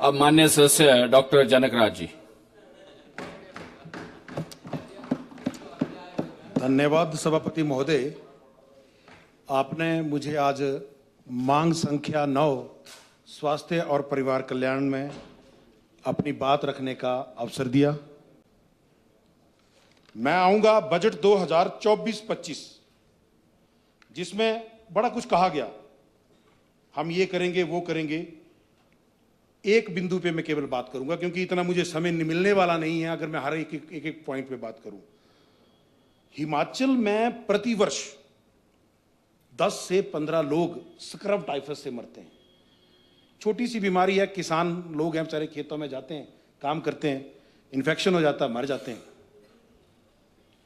अब माननीय सदस्य डॉक्टर जनक राज जी। धन्यवाद सभापति महोदय। आपने मुझे आज मांग संख्या 9 स्वास्थ्य और परिवार कल्याण में अपनी बात रखने का अवसर दिया। मैं आऊंगा बजट 2024-25 जिसमें बड़ा कुछ कहा गया, हम ये करेंगे वो करेंगे। एक बिंदु पे मैं केवल बात करूंगा क्योंकि इतना मुझे समय मिलने वाला नहीं है अगर मैं हर एक पॉइंट पे बात करूं। हिमाचल में प्रतिवर्ष 10 से 15 लोग स्क्रब टाइफस से मरते हैं। छोटी सी बीमारी है, किसान लोग हैं बेचारे, खेतों में जाते हैं, काम करते हैं, इन्फेक्शन हो जाता है, मर जाते हैं।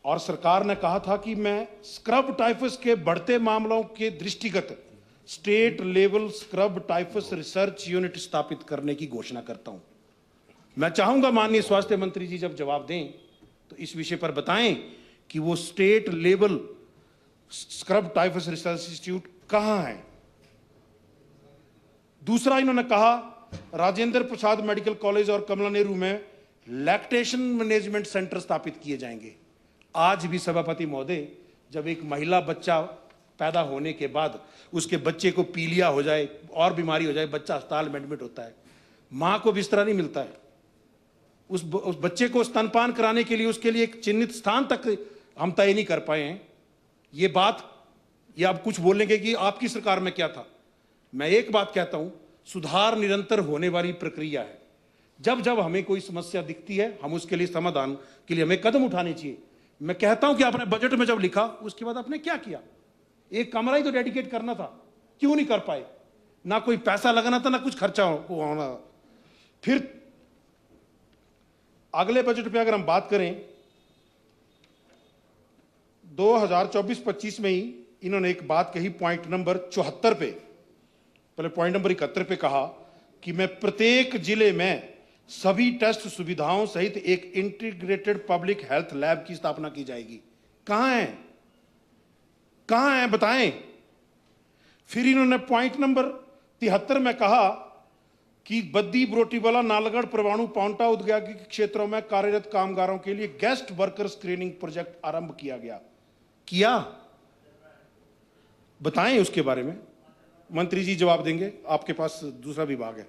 और सरकार ने कहा था कि मैं स्क्रब टाइफस के बढ़ते मामलों के दृष्टिगत state level scrub typhus research unit स्थापित करने की घोषणा करता हूं। मैं चाहूंगा माननीय स्वास्थ्य मंत्री जी जब जवाब दें तो इस विषय पर बताएं कि वो state level scrub typhus research institute कहां है। दूसरा, इन्होंने कहा राजेंद्र प्रसाद मेडिकल कॉलेज और कमला नेहरू में लैक्टेशन मैनेजमेंट सेंटर स्थापित किए जाएंगे। आज भी सभापति महोदय, जब एक महिला बच्चा पैदा होने के बाद उसके बच्चे को पीलिया हो जाए और बीमारी हो जाए, बच्चा अस्पताल में एडमिट होता है, मां को बिस्तरा नहीं मिलता है। उस बच्चे को स्तनपान कराने के लिए उसके लिए एक चिन्हित स्थान तक हम तय नहीं कर पाए हैं। ये बात, ये आप कुछ बोलेंगे कि आपकी सरकार में क्या था। मैं एक बात कहता हूं, सुधार निरंतर होने वाली प्रक्रिया है। जब जब हमें कोई समस्या दिखती है हम उसके लिए समाधान के लिए हमें कदम उठाने चाहिए। मैं कहता हूं कि आपने बजट में जब लिखा उसके बाद आपने क्या किया, एक कमरा ही तो डेडिकेट करना था, क्यों नहीं कर पाए। ना कोई पैसा लगाना था, ना कुछ खर्चा होना। फिर अगले बजट पे अगर हम बात करें 2024-25 में ही इन्होंने एक बात कही, पॉइंट नंबर 74 पे, पहले पॉइंट नंबर 71 पे कहा कि मैं प्रत्येक जिले में सभी टेस्ट सुविधाओं सहित एक इंटीग्रेटेड पब्लिक हेल्थ लैब की स्थापना की जाएगी। कहां है, कहां है बताएं। फिर इन्होंने पॉइंट नंबर 73 में कहा कि बद्दी, बरोटीवाला, नालागढ़, परवाणु, पांवटा औद्योगिक क्षेत्रों में कार्यरत कामगारों के लिए गेस्ट वर्कर स्क्रीनिंग प्रोजेक्ट आरंभ किया गया। किया, बताएं उसके बारे में। मंत्री जी जवाब देंगे, आपके पास दूसरा विभाग है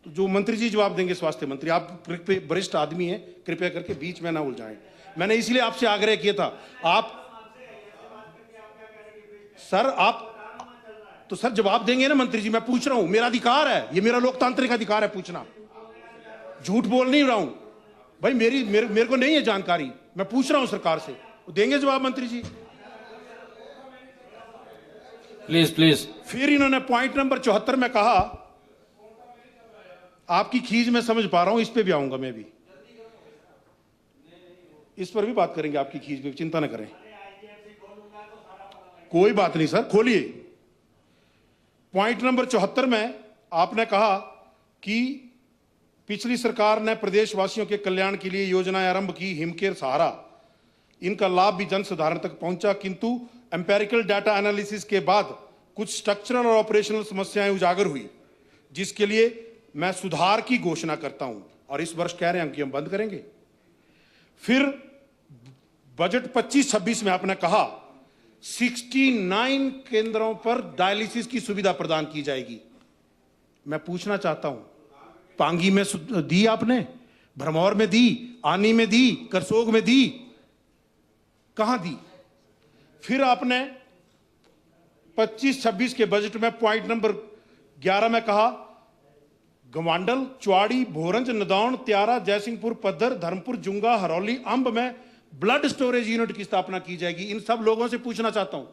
तो जो मंत्री जी जवाब देंगे, स्वास्थ्य मंत्री, आप वरिष्ठ आदमी हैं, कृपया करके बीच में ना उलझाएं। मैंने इसलिए आपसे आग्रह किया था। आप सर, आप तो सर जवाब देंगे ना मंत्री जी। मैं पूछ रहा हूं, मेरा अधिकार है, ये मेरा लोकतांत्रिक अधिकार है पूछना। झूठ बोल नहीं रहा हूं भाई, मेरे को नहीं है जानकारी, मैं पूछ रहा हूं सरकार से। देंगे जवाब मंत्री जी? Please please. फिर इन्होंने पॉइंट नंबर 74 में कहा, आपकी खींच मैं समझ पा रहा हूं, इस पे भी आऊंगा मैं भी, इस पर भी बात करेंगे आपकी खींच पे, चिंता न करें, कोई बात नहीं सर, खोलिए। पॉइंट नंबर 74 में आपने कहा कि पिछली सरकार ने प्रदेशवासियों के कल्याण के लिए योजनाएं आरंभ की, हिमकेयर सहारा, इनका लाभ भी जन साधारण तक पहुंचा, किंतु एम्पेरिकल डाटा एनालिसिस के बाद कुछ स्ट्रक्चरल और ऑपरेशनल समस्याएं उजागर हुई, जिसके लिए मैं सुधार की घोषणा करता हूं और इस वर्ष कह रहे हैं कि हम बंद करेंगे। फिर बजट 25-26 में आपने कहा 69 केंद्रों पर डायलिसिस की सुविधा प्रदान की जाएगी। मैं पूछना चाहता हूं, पांगी में दी आपने, भरमौर में दी, आनी में दी, करसोग में दी, कहां दी? फिर आपने 25-26 के बजट में पॉइंट नंबर 11 में कहा गवांडल, चुआड़ी, भोरंज, नदौन, त्यारा, जयसिंहपुर, पद्धर, धर्मपुर, जुंगा, हरौली, अंब में ब्लड स्टोरेज यूनिट की स्थापना की जाएगी। इन सब लोगों से पूछना चाहता हूं,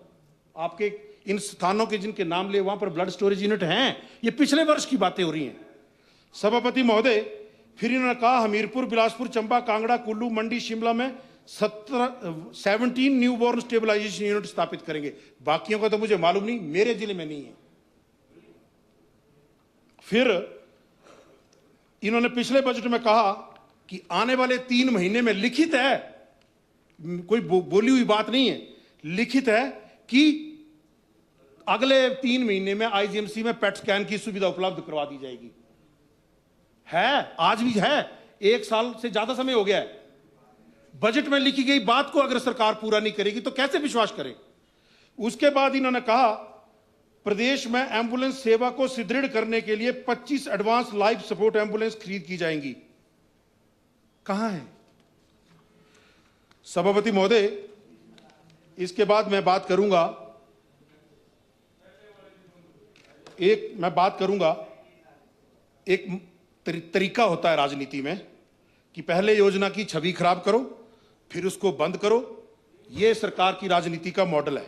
आपके इन स्थानों के जिनके नाम लिए वहां पर ब्लड स्टोरेज यूनिट हैं? ये पिछले वर्ष की बातें हो रही हैं सभापति महोदय। फिर इन्होंने कहा हमीरपुर, बिलासपुर, चंबा, कांगड़ा, कुल्लू, मंडी, शिमला में 17 न्यूबॉर्न स्टेबलाइजेशन यूनिट स्थापित करेंगे। बाकियों का तो मुझे मालूम नहीं, मेरे जिले में नहीं है। फिर इन्होंने पिछले बजट में कहा कि आने वाले 3 महीने में, लिखित है, कोई बोली हुई बात नहीं है, लिखित है कि अगले 3 महीने में आईजीएमसी में पेट स्कैन की सुविधा उपलब्ध करवा दी जाएगी। है, आज भी है। 1 साल से ज्यादा समय हो गया है। बजट में लिखी गई बात को अगर सरकार पूरा नहीं करेगी तो कैसे विश्वास करें। उसके बाद इन्होंने कहा प्रदेश में एम्बुलेंस सेवा को सुदृढ़ करने के लिए 25 एडवांस लाइफ सपोर्ट एम्बुलेंस खरीद की जाएंगी। कहां है सभापति महोदय? इसके बाद मैं बात करूंगा एक तरीका होता है राजनीति में कि पहले योजना की छवि खराब करो फिर उसको बंद करो। यह सरकार की राजनीति का मॉडल है।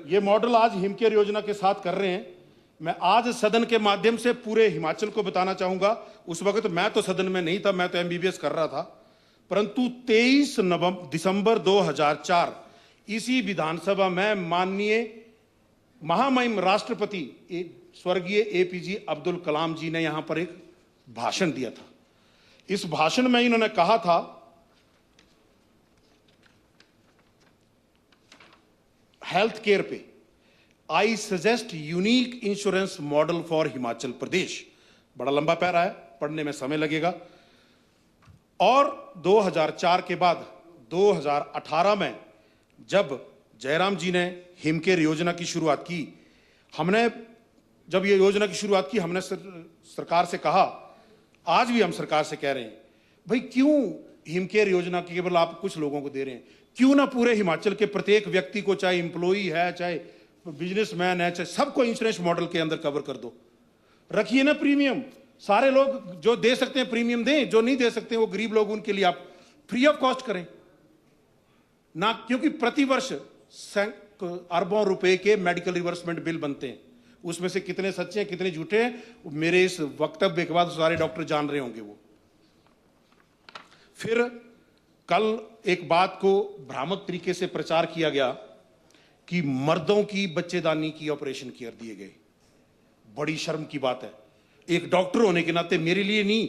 ये मॉडल आज हिमकेयर योजना के साथ कर रहे हैं। मैं आज सदन के माध्यम से पूरे हिमाचल को बताना चाहूंगा, उस वक्त मैं तो सदन में नहीं था, मैं तो एमबीबीएस कर रहा था, परंतु 23 दिसंबर 2004 इसी विधानसभा में माननीय महामहिम राष्ट्रपति स्वर्गीय एपीजे अब्दुल कलाम जी ने यहां पर एक भाषण दिया था। इस भाषण में इन्होंने कहा था हेल्थ केयर पे, I suggest unique insurance model for Himachal Pradesh. बड़ा लंबा पैरा है, पढ़ने में समय लगेगा। और 2004 के बाद 2018 में जब जयराम जी ने हिमकेयर योजना की शुरुआत की, हमने जब ये योजना की शुरुआत की, हमने सरकार से कहा, आज भी हम सरकार से कह रहे हैं, भाई क्यों हिमकेयर योजना की केवल आप कुछ लोगों को दे रहे हैं, क्यों ना पूरे हिमाचल के प्रत्येक व्यक्ति को, चाहे एम्प्लॉई है, चाहे बिजनेसमैन है, चाहे सबको इंश्योरेंस मॉडल के अंदर कवर कर दो। रखिए ना प्रीमियम, सारे लोग जो दे सकते हैं प्रीमियम दें, जो नहीं दे सकते वो गरीब लोग, उनके लिए आप फ्री ऑफ कॉस्ट करें ना, क्योंकि प्रतिवर्ष अरबों रुपए के मेडिकल रिवर्समेंट बिल बनते हैं। उसमें से कितने सच्चे हैं कितने झूठे हैं मेरे इस वक्तव्य के बाद सारे डॉक्टर जान रहे होंगे। वो फिर कल एक बात को भ्रामक तरीके से प्रचार किया गया कि मर्दों की बच्चेदानी की ऑपरेशन कर दिए गए। बड़ी शर्म की बात है। एक डॉक्टर होने के नाते मेरे लिए नहीं,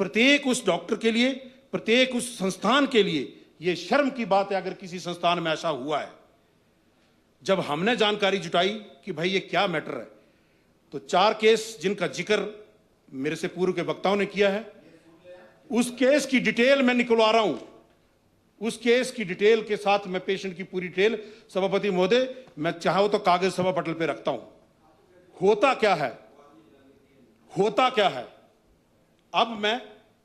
प्रत्येक उस डॉक्टर के लिए, प्रत्येक उस संस्थान के लिए यह शर्म की बात है अगर किसी संस्थान में ऐसा हुआ है। जब हमने जानकारी जुटाई कि भाई ये क्या मैटर है, तो 4 केस जिनका जिक्र मेरे से पूर्व के वक्ताओं ने किया है, उस केस की डिटेल मैं निकलवा रहा हूं। उस केस की डिटेल के साथ मैं पेशेंट की पूरी डिटेल, सभापति महोदय, मैं चाहूं तो कागज सभा पटल पे रखता हूं। होता क्या है, होता क्या है। अब मैं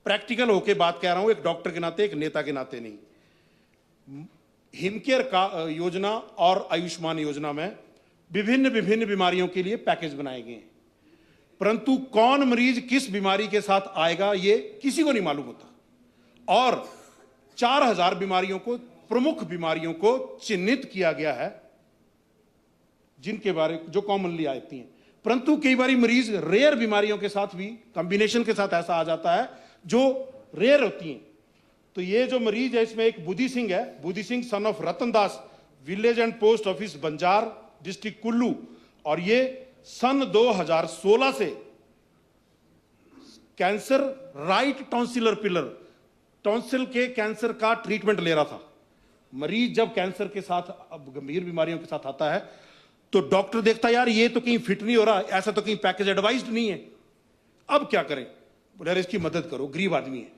प्रैक्टिकल होके बात कह रहा हूं, एक डॉक्टर के नाते, एक नेता के नाते नहीं। हिमकेयर का योजना और आयुष्मान योजना में विभिन्न विभिन्न बीमारियों के लिए पैकेज बनाए गए हैं, परंतु कौन मरीज किस बीमारी के साथ आएगा ये किसी को नहीं मालूम होता। और 4000 बीमारियों को, प्रमुख बीमारियों को चिन्हित किया गया है जिनके बारे जो कॉमनली आती हैं, परंतु कई बार मरीज रेयर बीमारियों के साथ भी कॉम्बिनेशन के साथ ऐसा आ जाता है जो रेयर होती हैं। तो ये जो मरीज है इसमें एक बुद्धि सिंह है, बुद्धि Singh son of Ratan Das, village and post office Banjar, district Kullu, और ये सन 2016 से cancer right tonsillar pillar, tonsil के कैंसर का ट्रीटमेंट ले रहा था। मरीज जब कैंसर के साथ, अब गंभीर बीमारियों के साथ आता है, तो डॉक्टर देखता है यार ये तो कहीं फिट नहीं हो रहा, ऐसा तो कहीं पैकेज एडवाइज्ड नहीं है, अब क्या करें, यार इसकी मदद करो, गरीब आदमी है।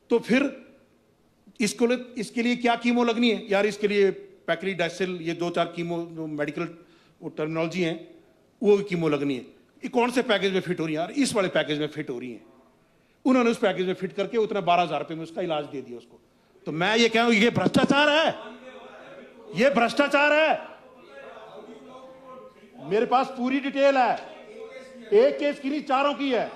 तो फिर इसके लिए क्या कीमो लगनी है यार, इसके लिए पैक्रीडाइसिल, ये 2-4 कीमो जो मेडिकल टर्मिनोलॉजी हैं वो कीमो लगनी है। ये कौन से पैकेज में फिट हो रही है यार, इस वाले पैकेज में फिट हो रही है। उन्होंने उस पैकेज में फिट करके उतना 12,000 रुपए में उसका इलाज दे दिया उसको। तो मैं ये कह रहा हूं ये भ्रष्टाचार है, ये भ्रष्टाचार है। मेरे पास पूरी डिटेल है, एक केस की नहीं 4 की है।